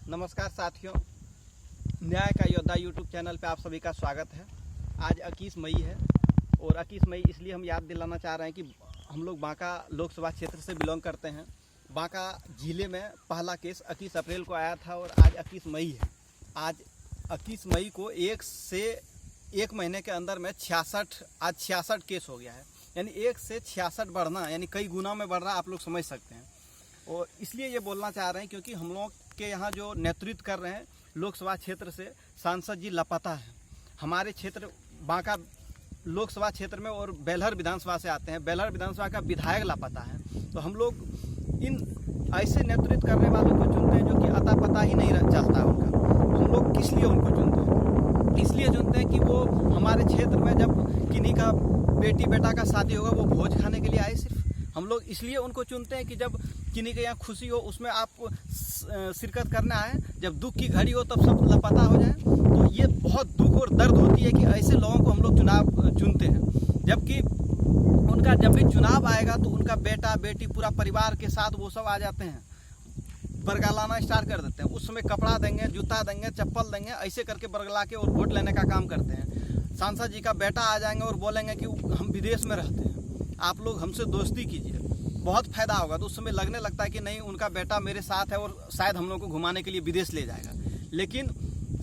नमस्कार साथियों, न्याय का योद्धा यूट्यूब चैनल पे आप सभी का स्वागत है। आज 21 मई है और 21 मई इसलिए हम याद दिलाना चाह रहे हैं कि हम लोग बांका लोकसभा क्षेत्र से बिलोंग करते हैं। बांका जिले में पहला केस 21 अप्रैल को आया था और आज 21 मई है। आज 21 मई को एक महीने के अंदर में 66 केस हो गया है, यानी 1 से 66 बढ़ना, यानी कई गुना में बढ़ रहा, आप लोग समझ सकते हैं। और इसलिए ये बोलना चाह रहे हैं क्योंकि हम लोग के यहाँ जो नेतृत्व कर रहे हैं लोकसभा क्षेत्र से सांसद जी लापता हैं। हमारे क्षेत्र बांका लोकसभा क्षेत्र में और बेलहर विधानसभा से आते हैं। बेलहर विधानसभा का विधायक लापता है। तो हम लोग इन ऐसे नेतृत्व करने वालों को चुनते हैं जो कि अता पता ही नहीं चलता उनका। हम लोग किस लिए उनको चुनते हैं? इसलिए चुनते हैं कि वो हमारे क्षेत्र में जब किन्हीं का बेटी बेटा का शादी होगा वो भोज खाने के लिए आए। सिर्फ हम लोग इसलिए उनको चुनते हैं कि जब किन्हीं के यहाँ खुशी हो उसमें आप शिरकत करना है, जब दुख की घड़ी हो तब सब लापता हो जाए। तो ये बहुत दुख और दर्द होती है कि ऐसे लोगों को हम लोग चुनते हैं। जबकि उनका जब भी चुनाव आएगा तो उनका बेटा बेटी पूरा परिवार के साथ वो सब आ जाते हैं, बरगलाना स्टार्ट कर देते हैं। उस समय कपड़ा देंगे, जूता देंगे, चप्पल देंगे, ऐसे करके बरगला के और वोट लेने का काम करते हैं। सांसद जी का बेटा आ जाएंगे और बोलेंगे कि हम विदेश में रहते हैं, आप लोग हमसे दोस्ती कीजिए, बहुत फायदा होगा। तो उस समय लगने लगता है कि नहीं, उनका बेटा मेरे साथ है और शायद हम लोग को घुमाने के लिए विदेश ले जाएगा। लेकिन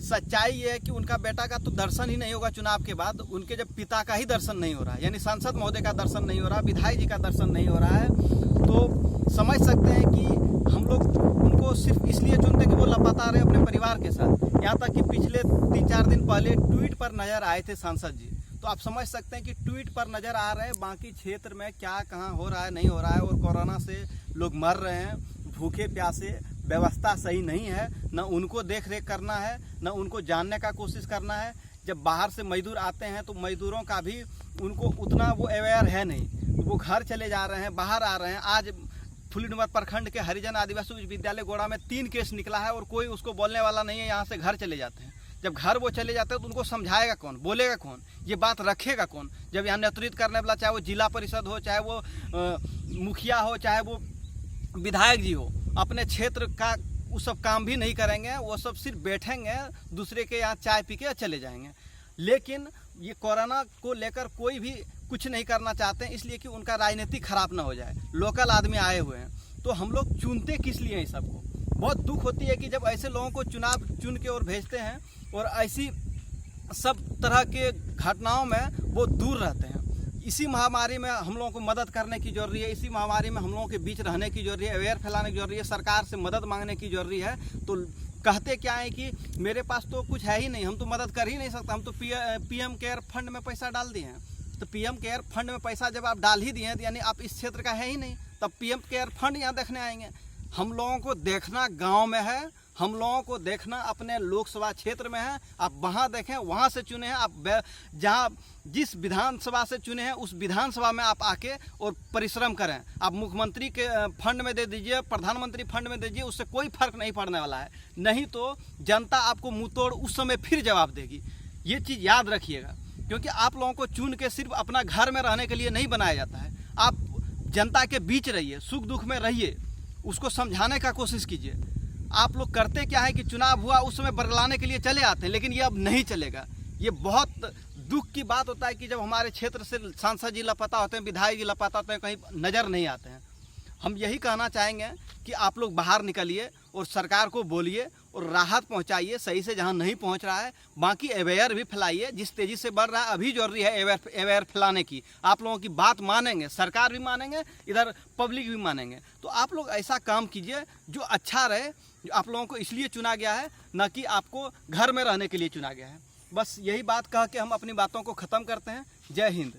सच्चाई ये है कि उनका बेटा का तो दर्शन ही नहीं होगा चुनाव के बाद। उनके जब पिता का ही दर्शन नहीं हो रहा है, यानी सांसद महोदय का दर्शन नहीं हो रहा, विधायक जी का दर्शन नहीं हो रहा है, तो समझ सकते हैं कि हम लोग उनको सिर्फ इसलिए चुनते हैं कि वो लापता रहे अपने परिवार के साथ। यहाँ तक कि पिछले 3-4 दिन पहले ट्वीट पर नजर आए थे सांसद जी। तो आप समझ सकते हैं कि ट्वीट पर नजर आ रहे हैं बाकी क्षेत्र में क्या कहाँ हो रहा है, नहीं हो रहा है। और कोरोना से लोग मर रहे हैं, भूखे प्यासे, व्यवस्था सही नहीं है, न उनको देख रेख करना है, न उनको जानने का कोशिश करना है। जब बाहर से मजदूर आते हैं तो मजदूरों का भी उनको उतना वो अवेयर है नहीं, वो घर चले जा रहे हैं, बाहर आ रहे हैं। आज फुलीडुमर प्रखंड के हरिजन आदिवासी उच्च विद्यालय गोड़ा में 3 केस निकला है और कोई उसको बोलने वाला नहीं है। यहाँ से घर चले जाते हैं। जब घर वो चले जाते हैं तो उनको समझाएगा कौन, बोलेगा कौन, ये बात रखेगा कौन? जब यहाँ नेतृत्व करने वाला, चाहे वो जिला परिषद हो, चाहे वो मुखिया हो, चाहे वो विधायक जी हो, अपने क्षेत्र का वो सब काम भी नहीं करेंगे। वो सब सिर्फ बैठेंगे, दूसरे के यहाँ चाय पी के चले जाएंगे। लेकिन ये कोरोना को लेकर कोई भी कुछ नहीं करना चाहते हैं, इसलिए कि उनका राजनीति खराब ना हो जाए। लोकल आदमी आए हुए हैं, तो हम लोग चुनते किस लिए हैं? सबको बहुत दुख होती है कि जब ऐसे लोगों को चुन के और भेजते हैं और ऐसी सब तरह के घटनाओं में वो दूर रहते हैं। इसी महामारी में हम लोगों को मदद करने की जरूरी है। इसी महामारी में हम लोगों के बीच रहने की जरूरी है, अवेयर फैलाने की जरूरी है, सरकार से मदद मांगने की जरूरी है। तो कहते क्या है कि मेरे पास तो कुछ है ही नहीं, हम तो मदद कर ही नहीं सकते, हम तो पीएम केयर फंड में पैसा डाल दिए हैं। तो पीएम केयर फंड में पैसा जब आप डाल ही दिए हैं तो यानी आप इस क्षेत्र का है ही नहीं, तब पीएम केयर फंड यहाँ देखने आएंगे। हम लोगों को देखना गाँव में है, हम लोगों को देखना अपने लोकसभा क्षेत्र में है। आप वहाँ देखें, वहाँ से चुने हैं आप, जहाँ जिस विधानसभा से चुने हैं उस विधानसभा में आप आके और परिश्रम करें। आप मुख्यमंत्री के फंड में दे दीजिए, प्रधानमंत्री फंड में दे दीजिए, उससे कोई फर्क नहीं पड़ने वाला है। नहीं तो जनता आपको मुँह तोड़ उस समय फिर जवाब देगी। ये चीज़ याद रखिएगा, क्योंकि आप लोगों को चुन के सिर्फ अपना घर में रहने के लिए नहीं बनाया जाता है। आप जनता के बीच रहिए, सुख दुख में रहिए, उसको समझाने का कोशिश कीजिए। आप लोग करते क्या है कि चुनाव हुआ उस समय बरगलाने के लिए चले आते हैं, लेकिन ये अब नहीं चलेगा। ये बहुत दुख की बात होता है कि जब हमारे क्षेत्र से सांसद जी लापता होते हैं, विधायक जी लापता होते हैं, कहीं नज़र नहीं आते हैं। हम यही कहना चाहेंगे कि आप लोग बाहर निकलिए और सरकार को बोलिए और राहत पहुंचाइए सही से जहां नहीं पहुंच रहा है। बाकी अवेयर भी फैलाइए, जिस तेज़ी से बढ़ रहा है अभी जरूरी है अवेयर फैलाने की। आप लोगों की बात मानेंगे, सरकार भी मानेंगे, इधर पब्लिक भी मानेंगे। तो आप लोग ऐसा काम कीजिए जो अच्छा रहे। आप लोगों को इसलिए चुना गया है, न कि आपको घर में रहने के लिए चुना गया है। बस यही बात कह के हम अपनी बातों को ख़त्म करते हैं। जय हिंद।